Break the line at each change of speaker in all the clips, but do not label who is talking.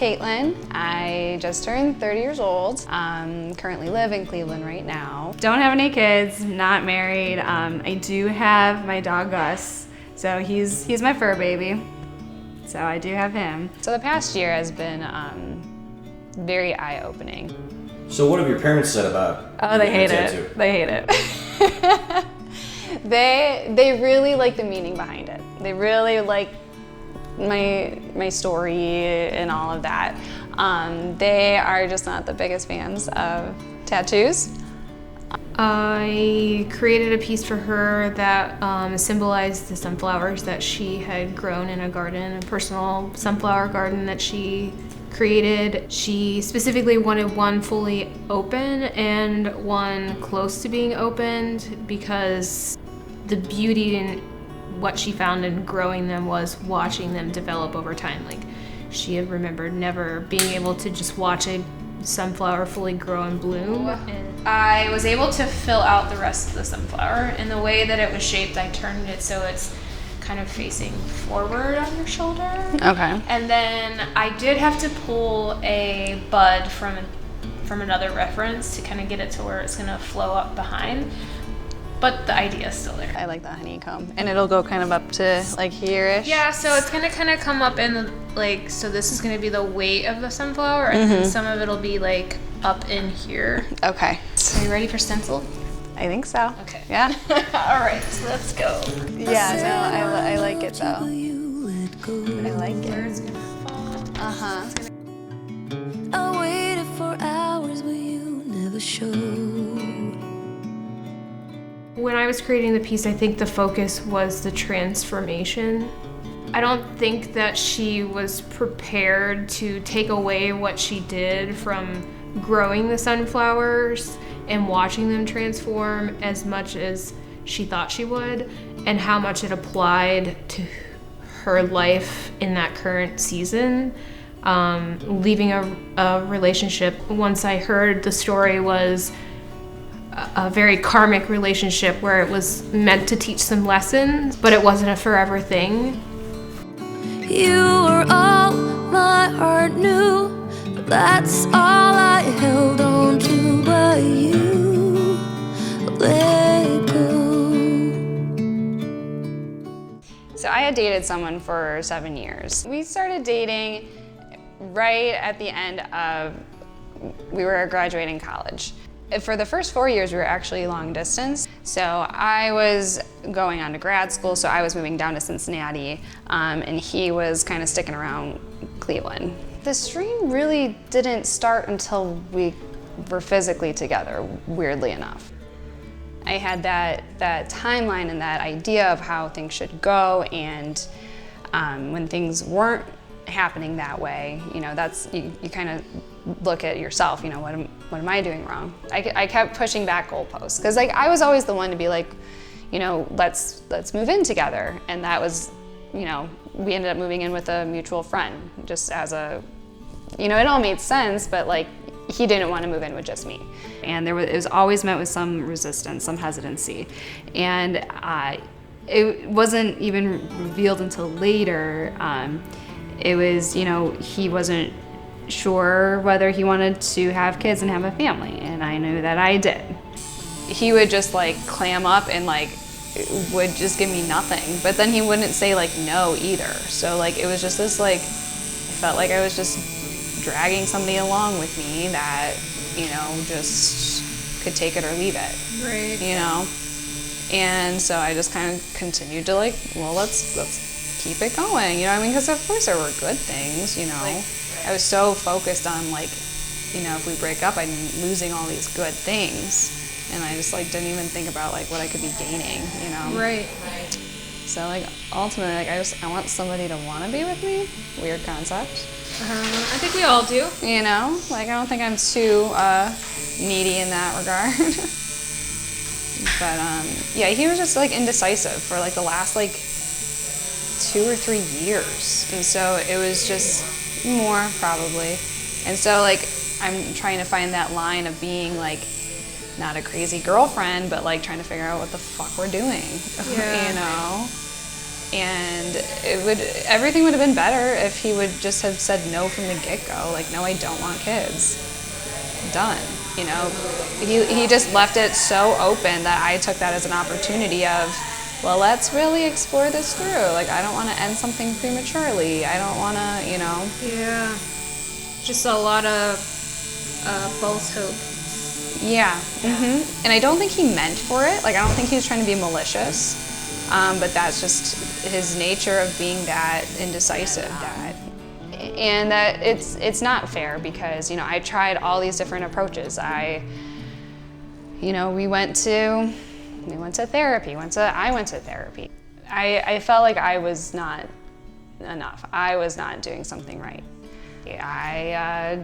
Caitlyn. I just turned 30 years old. Currently live in Cleveland right now.
Don't have any kids, not married. I do have my dog Gus, so he's my fur baby. So I do have him.
So the past year has been very eye-opening.
So what have your parents said about
They hate
tattoo?
it. They hate it.
They really like the meaning behind it. They really like my story and all of that. They are just not the biggest fans of tattoos.
I created a piece for her that symbolized the sunflowers that she had grown in a garden, a personal sunflower garden that she created. She specifically wanted one fully open and one close to being opened because the beauty in what she found in growing them was watching them develop over time. Like, she had remembered never being able to just watch a sunflower fully grow and bloom. And I was able to fill out the rest of the sunflower. In the way that it was shaped, I turned it so it's kind of facing forward on your shoulder.
Okay.
And then I did have to pull a bud from another reference to kind of get it to where it's gonna flow up behind. But the idea is still there.
I like the honeycomb. And it'll go kind of up to like here-ish.
Yeah, so it's gonna kind of come up in so this is gonna be the weight of the sunflower, and then some of it'll be like up in here.
Okay.
Are you ready for stencil?
I think so.
Okay.
Yeah.
All right, so let's go.
Yeah, no, I like it though. I like it.
Where it's gonna fall.
Uh-huh.
I waited for hours, but you never showed.
When I was creating the piece, I think the focus was the transformation. I don't think that she was prepared to take away what she did from growing the sunflowers and watching them transform as much as she thought she would, and how much it applied to her life in that current season. Leaving a relationship, once I heard the story, was a very karmic relationship where it was meant to teach some lessons, but it wasn't a forever thing.
You were all my heart knew, but that's all I held on to, but you let go.
So I had dated someone for 7 years. We started dating right at the end of, we were graduating college. For the first 4 years, we were actually long distance. So I was going on to grad school, so I was moving down to Cincinnati, and he was kind of sticking around Cleveland. The stream really didn't start until we were physically together, weirdly enough. I had that timeline and that idea of how things should go, and when things weren't happening that way, you know, that's, you kind of look at yourself, you know, what am I doing wrong? I kept pushing back goalposts, because like I was always the one to be like, you know, let's move in together, and that was, you know, we ended up moving in with a mutual friend, just as a, you know, it all made sense, but like he didn't want to move in with just me.
And it was always met with some resistance, some hesitancy. And it wasn't even revealed until later. It was, you know, he wasn't sure whether he wanted to have kids and have a family, and I knew that I did.
He would just like clam up and like would just give me nothing, but then he wouldn't say like no either. So like it was just this like, I felt like I was just dragging somebody along with me that, you know, just could take it or leave it.
Right.
You know? And so I just kind of continued to like, well, let's keep it going, you know what I mean? Because of course there were good things, you know. I was so focused on like, you know, if we break up, I'm losing all these good things. And I just like didn't even think about like what I could be gaining, you know?
Right.
So like ultimately, like I want somebody to want to be with me. Weird concept.
I think we all do.
You know, like I don't think I'm too needy in that regard. But yeah, he was just like indecisive for like the last like 2 or 3 years. And so it was just more probably. And so like I'm trying to find that line of being like not a crazy girlfriend, but like trying to figure out what the fuck we're doing,
Yeah.
you know? And everything would have been better if he would just have said no from the get-go. Like, no, I don't want kids. Done. You know, he just left it so open that I took that as an opportunity of, well, let's really explore this through. Like, I don't want to end something prematurely. I don't want to, you know.
Yeah. Just a lot of false hope.
Yeah. Mm-hmm. And I don't think he meant for it. Like, I don't think he was trying to be malicious. But that's just his nature of being that indecisive. And that it's not fair because, you know, I tried all these different approaches. We went to therapy. I went to therapy. I felt like I was not enough. I was not doing something right. I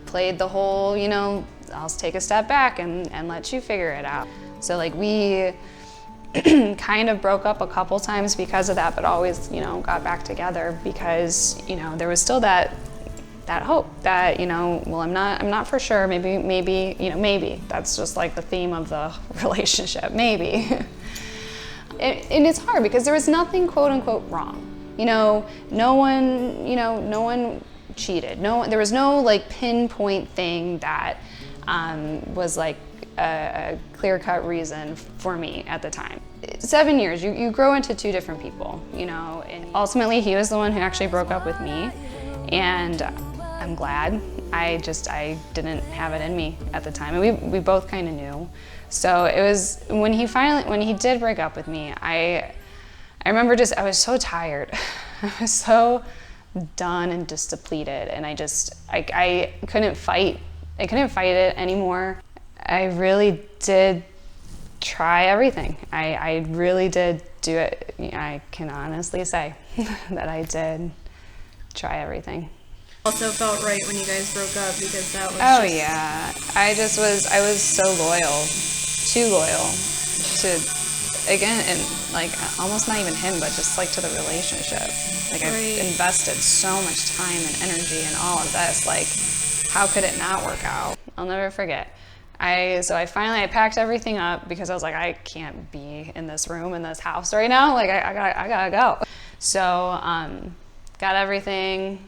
played the whole, you know, I'll take a step back and let you figure it out. So like we kind of broke up a couple times because of that, but always, you know, got back together because, you know, there was still that hope that, you know, well, I'm not for sure, maybe that's just like the theme of the relationship, maybe. And it's hard because there was nothing quote unquote wrong. You know, no one cheated. There was no like pinpoint thing that was like a clear-cut reason for me at the time. 7 years, you grow into two different people, you know, and ultimately he was the one who actually broke up with me, and I'm glad. I didn't have it in me at the time, and we both kind of knew. So it was when he did break up with me, I remember I was so tired. I was so done and just depleted, and I couldn't fight. I couldn't fight it anymore. I really did try everything. I really did do it. I can honestly say that I did try everything.
Also felt right when you guys broke up because that was
yeah. I was so loyal, too loyal to, again, and like almost not even him, but just like to the relationship. Like I've invested so much time and energy in all of this. Like, how could it not work out? I'll never forget. I packed everything up because I was like, I can't be in this room, in this house right now. Like, I gotta go. So, got everything,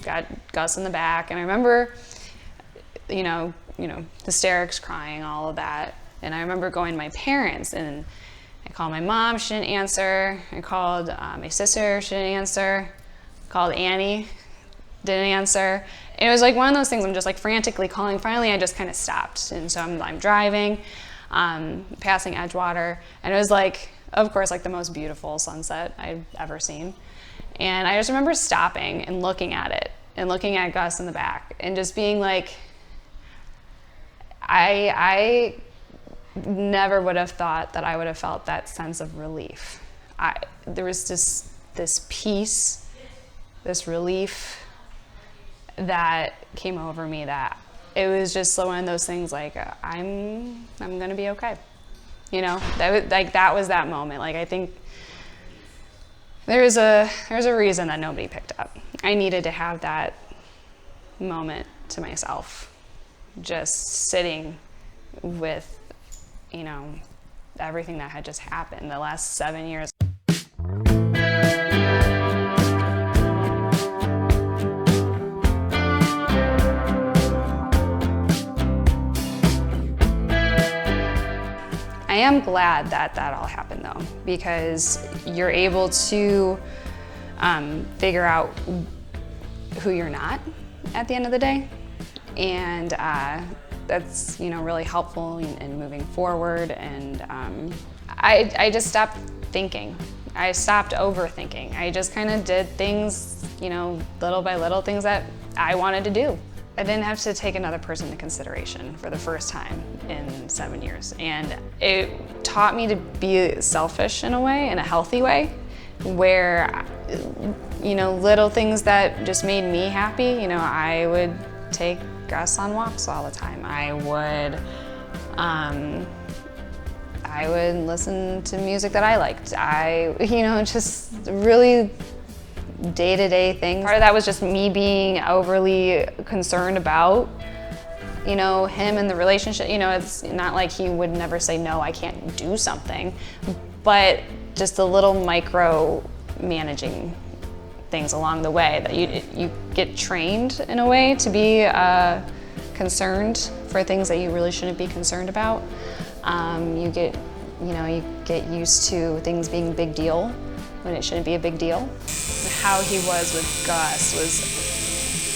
got Gus in the back, and I remember, you know, hysterics, crying, all of that. And I remember going to my parents, and I called my mom, she didn't answer. I called my sister, she didn't answer. Called Annie, didn't answer. And it was like one of those things, I'm just like frantically calling. Finally, I just kind of stopped. And so I'm driving, passing Edgewater, and it was like, of course, like the most beautiful sunset I've ever seen. And I just remember stopping and looking at it, and looking at Gus in the back, and just being like, I never would have thought that I would have felt that sense of relief. There was just this peace, this relief that came over me, that it was just one of those things like, I'm gonna be okay. You know, that was that moment. Like, I think there's a reason that nobody picked up. I needed to have that moment to myself, just sitting with, you know, everything that had just happened the last 7 years. I am glad that all happened though, because you're able to figure out who you're not at the end of the day, and that's, you know, really helpful in moving forward. And I just stopped thinking. I stopped overthinking. I just kind of did things, you know, little by little, things that I wanted to do. I didn't have to take another person into consideration for the first time in 7 years. And it taught me to be selfish in a way, in a healthy way, where, you know, little things that just made me happy. You know, I would take Gus on walks all the time. I would listen to music that I liked. You know, just really day-to-day things. Part of that was just me being overly concerned about, you know, him and the relationship. You know, it's not like he would never say, no, I can't do something. But just the little micro managing things along the way that you get trained in a way to be concerned for things that you really shouldn't be concerned about. You get used to things being a big deal when it shouldn't be a big deal. How he was with Gus was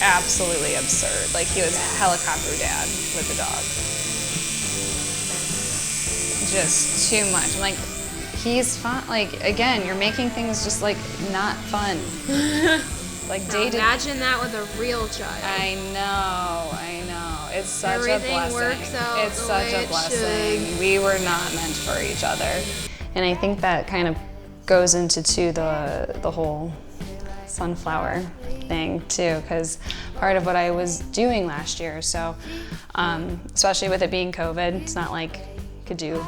absolutely absurd. Like, he was helicopter dad with the dog. Just too much. I'm like, he's fun. Like, again, you're making things just like not fun. Like
Imagine that with a real child.
I know. It's such
Everything
a blessing.
works out
It's
the
such
way
a
it
blessing.
should.
We were not meant for each other. And I think that kind of goes into the whole sunflower thing too, because part of what I was doing last year, so especially with it being COVID, it's not like I could do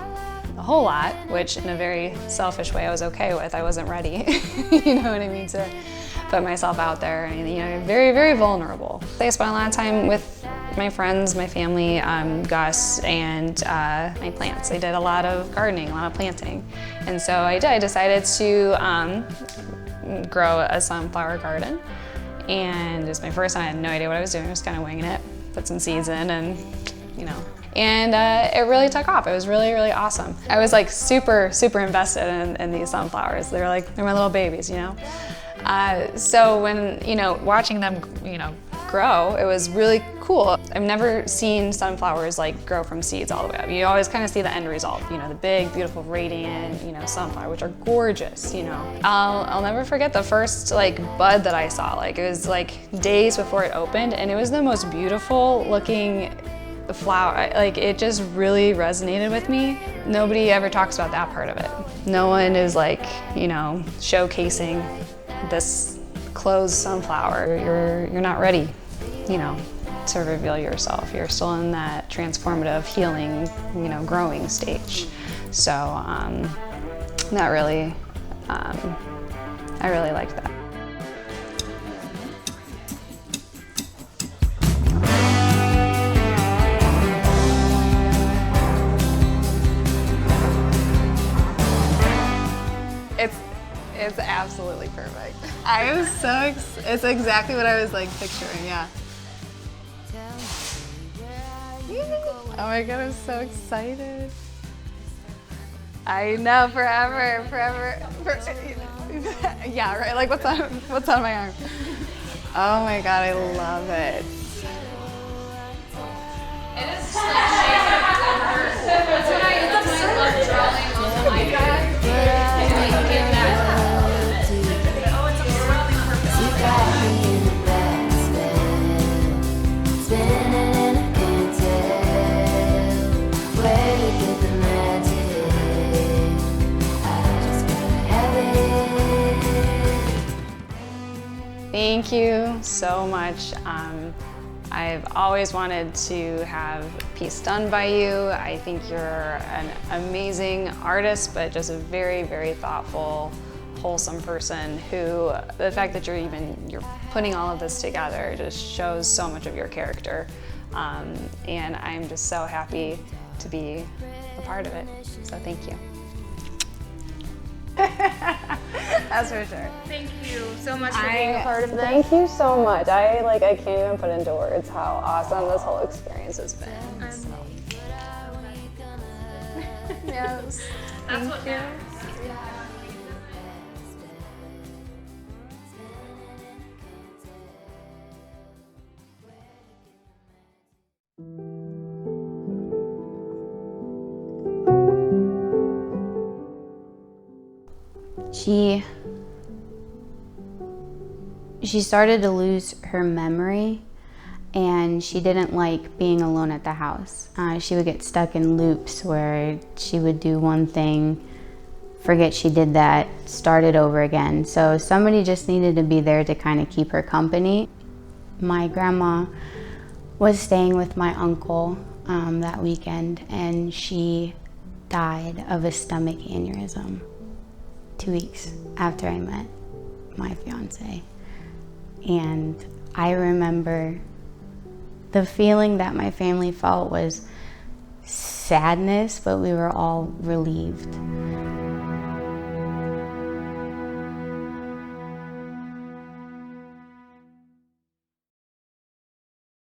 a whole lot, which in a very selfish way I was okay with. I wasn't ready, you know what I mean, to put myself out there, and very, very vulnerable. I spent a lot of time with my friends, my family, Gus, and my plants. I did a lot of gardening, a lot of planting. And so I decided to grow a sunflower garden. And it was my first time. I had no idea what I was doing. I was kind of winging it, put some seeds in, and and it really took off. It was really, really awesome. I was like super, super invested in these sunflowers. They're my little babies, So when, watching them, grow, it was really cool. I've never seen sunflowers like grow from seeds all the way up. You always kind of see the end result, the big, beautiful, radiant, sunflower, which are gorgeous, I'll never forget the first bud that I saw. It was days before it opened, and it was the most beautiful looking flower. It just really resonated with me. Nobody ever talks about that part of it. No one is showcasing this closed sunflower. You're not ready, to reveal yourself. You're still in that transformative, healing, growing stage. So that really, I really liked that. It's absolutely perfect. I was so it's exactly what I was picturing, yeah. Oh my God, I'm so excited. I know, forever. Yeah, right, what's on my arm? Oh my God, I love it. It is just that's what I love drawing on my iPad. Thank you so much. I've always wanted to have a piece done by you. I think you're an amazing artist, but just a very, very thoughtful, wholesome person who, the fact that you're putting all of this together just shows so much of your character. And I'm just so happy to be a part of it. So thank you. That's for sure.
Thank you so much for being a part of this.
Thank you so much. I can't even put into words how awesome this whole experience has been. So. Yes.
That's what matters.
She started to lose her memory, and she didn't like being alone at the house. She would get stuck in loops where she would do one thing, forget she did that, start it over again. So somebody just needed to be there to kind of keep her company. My grandma was staying with my uncle that weekend, and she died of a stomach aneurysm 2 weeks after I met my fiance. And I remember the feeling that my family felt was sadness, but we were all relieved.